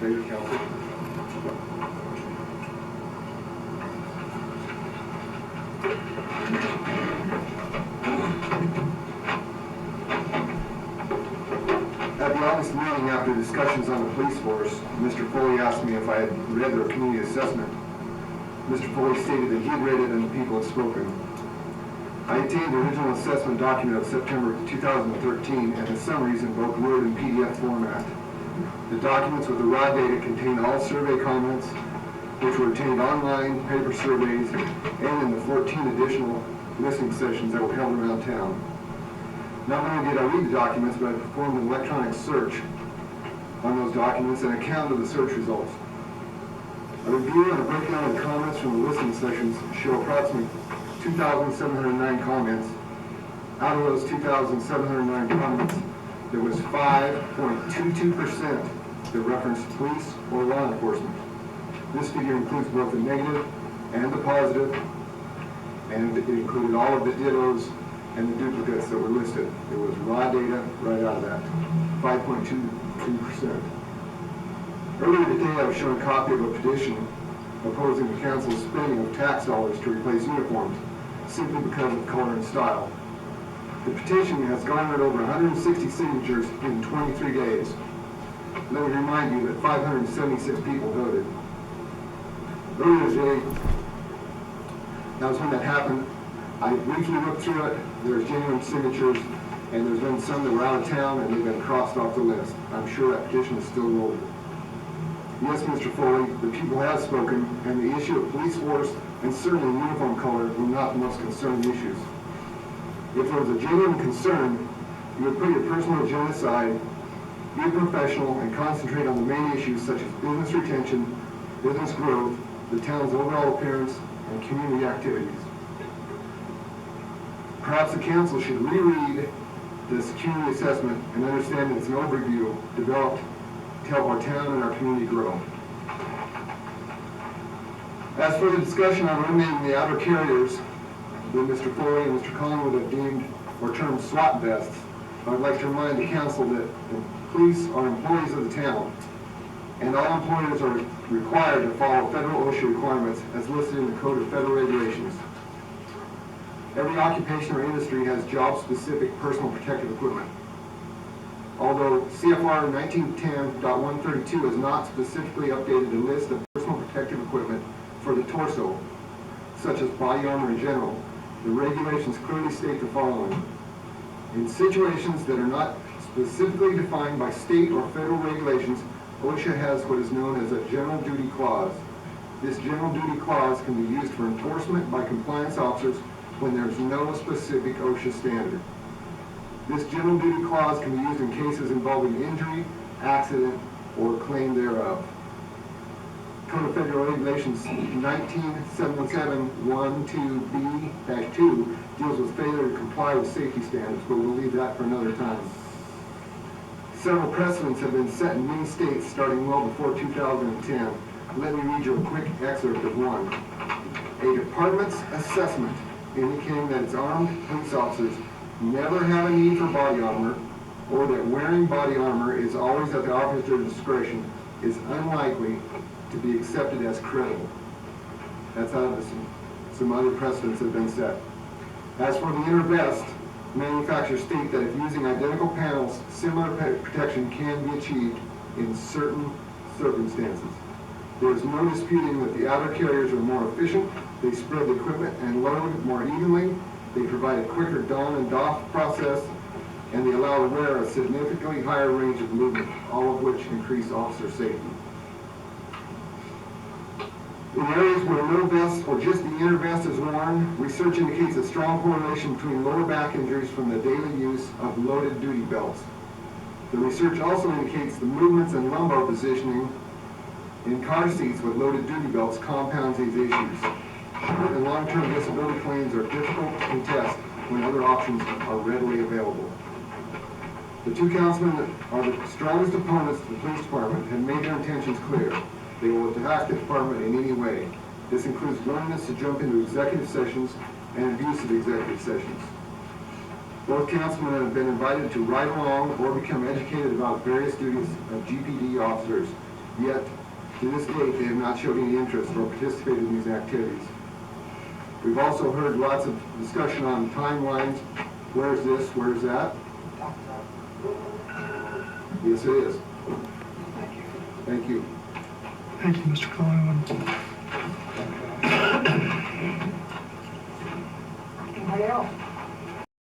Thank you, Council. At the August meeting, after discussions on the police force, Mr. Foley asked me if I had read their community assessment. Mr. Foley stated that he had read it and the people had spoken. I obtained the original assessment document of September 2013 and the summaries in both Word and PDF format. The documents with the raw data contain all survey comments, which were obtained online, paper surveys, and in the 14 additional listening sessions that were held around town. Not only did I read the documents, but I performed an electronic search on those documents and a count of the search results. A review and a breakdown of the comments from the listening sessions show approximately 2,709 comments. Out of those 2,709 comments, there was 5.22% that referenced police or law enforcement. This figure includes both the negative and the positive, and it included all of the dittos and the duplicates that were listed. It was raw data right out of that, 5.22%. Earlier today, I was shown a copy of a petition opposing the council's spending of tax dollars to replace uniforms, simply because of color and style. The petition has garnered over 160 signatures in 23 days. Let me remind you that 576 people voted. Earlier today, that was when that happened. I briefly looked through it. There's genuine signatures, and there's been some that were out of town and they've been crossed off the list. I'm sure that petition is still rolling. Yes, Mr. Foley, the people have spoken, and the issue of police force and certainly uniform color were not the most concerning issues. If there was a genuine concern, you would put your personal agenda aside, be a professional, and concentrate on the main issues such as business retention, business growth, the town's overall appearance, and community activities. Perhaps the council should reread this community assessment and understand that it's an overview developed to help our town and our community grow. As for the discussion on eliminating the outer carriers that Mr. Foley and Mr. Collingwood have deemed or termed SWAT vests, I would like to remind the council that the police are employees of the town, and all employers are required to follow federal OSHA requirements as listed in the Code of Federal Regulations. Every occupation or industry has job-specific personal protective equipment. Although CFR 1910.132 has not specifically updated the list of personal protective equipment for the torso, such as body armor in general, the regulations clearly state the following. In situations that are not specifically defined by state or federal regulations, OSHA has what is known as a general duty clause. This general duty clause can be used for enforcement by compliance officers when there is no specific OSHA standard. This general duty clause can be used in cases involving injury, accident, or claim thereof. Code of Federal Regulations 19712B-2 deals with failure to comply with safety standards, but we'll leave that for another time. Several precedents have been set in many states starting well before 2010. Let me read you a quick excerpt of one. A department's assessment indicating that its armed police officers never have a need for body armor, or that wearing body armor is always at the officer's discretion, is unlikely to be accepted as credible. That's out of some other precedents that have been set. As for the inner vest, manufacturers state that if using identical panels, similar protection can be achieved in certain circumstances. There is no disputing that the outer carriers are more efficient, they spread the equipment and load more evenly, they provide a quicker don and doff process, and they allow the wearer a significantly higher range of movement, all of which increase officer safety. In areas where no vest or just the inner vest is worn, research indicates a strong correlation between lower back injuries from the daily use of loaded duty belts. The research also indicates the movements and lumbar positioning in car seats with loaded duty belts compounds these issues. Short and long-term disability claims are difficult to contest when other options are readily available. The two councilmen that are the strongest opponents of the police department have made their intentions clear. They will attack the department in any way. This includes willingness to jump into executive sessions and abuse of executive sessions. Both councilmen have been invited to ride along or become educated about various duties of GPD officers. Yet, to this date, they have not showed any interest or participated in these activities. We've also heard lots of discussion on timelines. Where's this? Where's that? Yes, it is. Thank you. Thank you, Mr. Collingwood.